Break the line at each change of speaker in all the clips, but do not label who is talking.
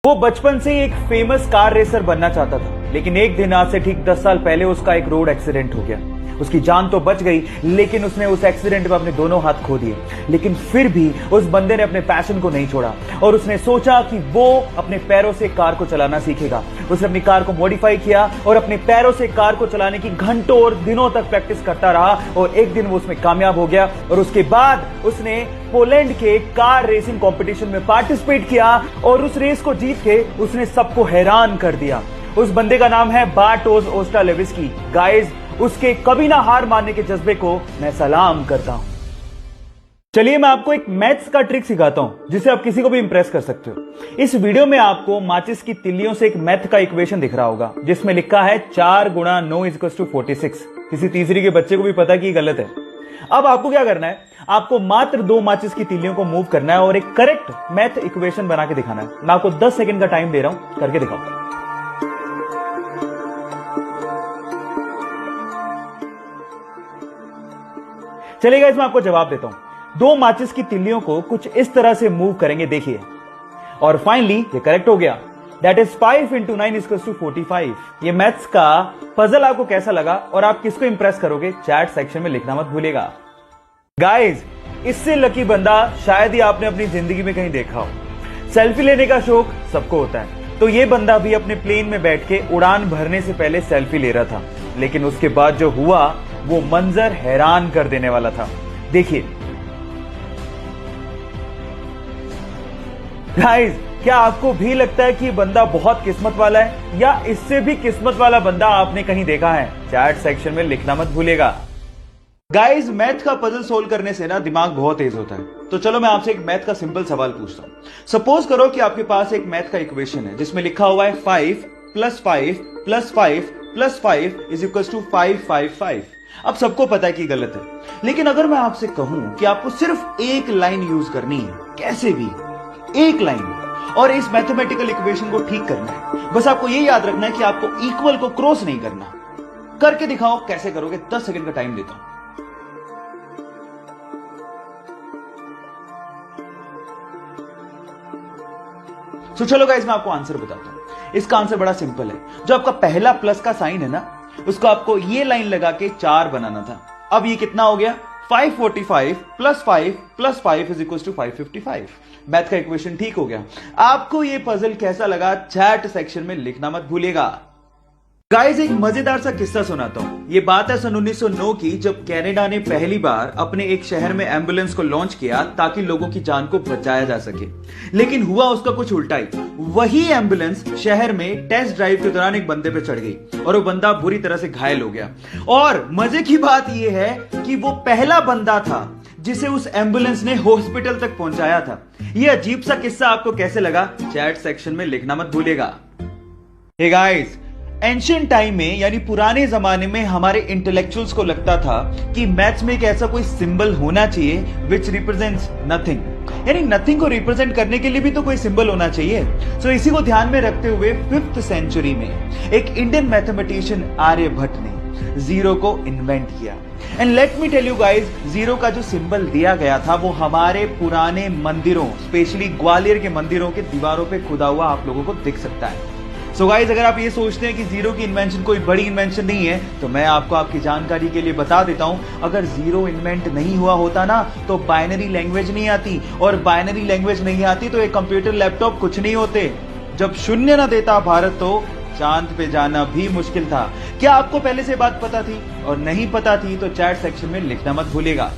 वो बचपन से ही एक फेमस कार रेसर बनना चाहता था, लेकिन एक दिन आज से ठीक 10 साल पहले उसका एक रोड एक्सीडेंट हो गया। उसकी जान तो बच गई, लेकिन उसने उस एक्सीडेंट में अपने दोनों हाथ खो दिए। लेकिन फिर भी उस बंदे ने अपने पैशन को नहीं छोड़ा और उसने सोचा कि वो अपने पैरों से कार को चलाना सीखेगा। उसने अपनी कार को मॉडिफाई किया और अपने पैरों से कार को चलाने की घंटों और दिनों तक प्रैक्टिस करता रहा और एक दिन वो उसमें कामयाब हो गया। और उसके बाद उसने पोलैंड के कार रेसिंग कंपटीशन में पार्टिसिपेट किया और उस रेस को जीत के उसने सबको हैरान कर दिया। उस बंदे का नाम है बार्टोस ओस्ट्रालेविस्की। गाइस, उसके कभी ना हार मानने के जज्बे को मैं सलाम करता हूं। चलिए मैं आपको एक मैथ्स का ट्रिक सिखाता हूं जिससे आप किसी को भी इंप्रेस कर सकते हो। इस वीडियो में आपको माचिस की तिल्लियों से एक मैथ का इक्वेशन दिख रहा होगा जिसमें लिखा है 4 गुणा 9 = 46। किसी तीसरी के बच्चे को भी पता कि गलत है। अब आपको क्या करना है, आपको मात्र 2 माचिस की तिल्लियों को मूव करना है और एक करेक्ट मैथ इक्वेशन बना के दिखाना है। मैं आपको 10 सेकंड का टाइम दे रहा हूं, करके दिखाओ। चलिए मैं आपको जवाब देता हूं। 2 माचिस की तिल्लियों को कुछ इस तरह से मूव करेंगे, देखिए, और फाइनली ये करेक्ट हो गया। That is 5 × 9 = 45। ये मैथ्स का पजल आपको कैसा लगा और आप किसको इंप्रेस करोगे, चैट सेक्शन में लिखना मत भूलिएगा। गाइस, इससे लकी बंदा शायद ही आपने अपनी जिंदगी में कहीं देखा हो। सेल्फी लेने का शौक सबको होता है, तो ये बंदा भी अपने प्लेन में बैठ के उड़ान भरने से पहले सेल्फी ले रहा था, लेकिन उसके बाद जो हुआ वो मंजर हैरान कर देने वाला था। देखिए गाइस, क्या आपको भी लगता है कि बंदा बहुत किस्मत वाला है, या इससे भी किस्मत वाला बंदा आपने कहीं देखा है? चैट सेक्शन में लिखना मत भूलिएगा। गाइस, मैथ का पजल सोल्व करने से ना दिमाग बहुत तेज होता है, तो चलो मैं आपसे एक मैथ का सिंपल सवाल पूछता हूं। सपोज करो कि आपके पास एक मैथ का इक्वेशन है जिसमें लिखा हुआ है 5 + 5 + 5 + 5 = 555। अब सबको पता है कि गलत है, लेकिन अगर मैं आपसे कहूं कि आपको सिर्फ एक लाइन यूज करनी है, कैसे भी एक लाइन, और इस मैथमेटिकल इक्वेशन को ठीक करना है, बस आपको यह याद रखना है कि आपको इक्वल को क्रॉस नहीं करना। करके दिखाओ, कैसे करोगे? 10 सेकंड का टाइम देता हूं। तो चलो गाइस, मैं आपको आंसर बताता हूं। इसका आंसर बड़ा सिंपल है। जो आपका पहला प्लस का साइन है ना, उसको आपको ये लाइन लगा के 4 बनाना था। अब ये कितना हो गया? 545 + 5 + 5 = 555। मैथ का इक्वेशन ठीक हो गया। आपको ये पजल कैसा लगा, चैट सेक्शन में लिखना मत भूलिएगा। गाइस, एक मजेदार सा किस्सा सुनाता हूं। ये बात है सन 1909 की, जब कनाडा ने पहली बार अपने एक शहर में एम्बुलेंस को लॉन्च किया ताकि लोगों की जान को बचाया जा सके। लेकिन हुआ उसका कुछ उल्टा ही। वही एम्बुलेंस शहर में टेस्ट ड्राइव के दौरान एक बंदे पे चढ़ गई और वो बंदा बुरी तरह से घायल हो गया। और मजे की बात यह है कि वो पहला बंदा था जिसे उस एम्बुलेंस ने हॉस्पिटल तक पहुंचाया था। यह अजीब सा किस्सा आपको कैसे लगा, चैट सेक्शन में लिखना मत भूलिएगा। हे गाइस, एंशिएंट टाइम में यानी पुराने जमाने में हमारे इंटेलेक्चुअल्स को लगता था कि मैथ्स में एक ऐसा कोई सिंबल होना चाहिए विच रिप्रेजेंट्स नथिंग, यानी नथिंग को रिप्रेजेंट करने के लिए भी तो कोई सिंबल होना चाहिए। सो इसी को ध्यान में रखते हुए 5th सेंचुरी में एक इंडियन मैथमेटिशियन आर्यभट्ट ने जीरो को इन्वेंट किया। And let me tell you guys, zero का जो सिंबल दिया गया था वो हमारे पुराने मंदिरों, स्पेशली ग्वालियर के मंदिरों के दीवारों पे खुदा हुआ आप लोगों को दिख सकता है। सो गाइस, अगर आप ये सोचते हैं कि जीरो की इन्वेंशन कोई बड़ी इन्वेंशन नहीं है, तो मैं आपको आपकी जानकारी के लिए बता देता हूं, अगर जीरो इन्वेंट नहीं हुआ होता ना तो बाइनरी लैंग्वेज नहीं आती, और बाइनरी लैंग्वेज नहीं आती तो एक कंप्यूटर लैपटॉप कुछ नहीं होते। जब शून्य ना देता भारत तो चांद पे जाना भी मुश्किल था। क्या आपको पहले से बात पता थी? और नहीं पता थी तो चैट सेक्शन में लिखना मत भूलिएगा।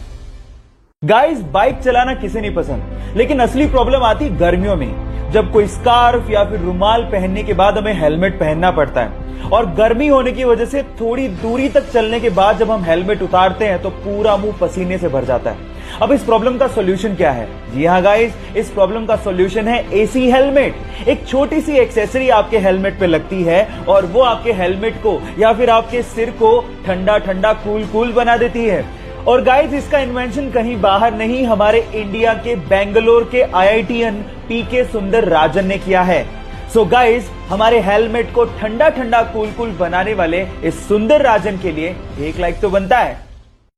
गाइस, बाइक चलाना किसे नहीं पसंद, लेकिन असली प्रॉब्लम आती गर्मियों में, जब कोई स्कार्फ या फिर रुमाल पहनने के बाद हमें हेलमेट पहनना पड़ता है। और गर्मी होने की वजह से थोड़ी दूरी तक चलने के बाद जब हम हेलमेट उतारते हैं तो पूरा मुंह पसीने से भर जाता है। अब इस प्रॉब्लम का सॉल्यूशन क्या है? जी हाँ गाइस, इस प्रॉब्लम का सॉल्यूशन है एसी हेलमेट। एक छोटी सी एक्सेसरी आपके हेलमेट पे लगती है और वो आपके हेलमेट को या फिर आपके सिर को ठंडा ठंडा कूल बना देती है। और गाइस, इसका इन्वेंशन कहीं बाहर नहीं, हमारे इंडिया के बेंगलोर के IITian PK सुंदरराजन ने किया है। सो गाइस, हमारे हेलमेट को ठंडा ठंडा कूल बनाने वाले इस सुंदरराजन के लिए एक लाइक तो बनता है।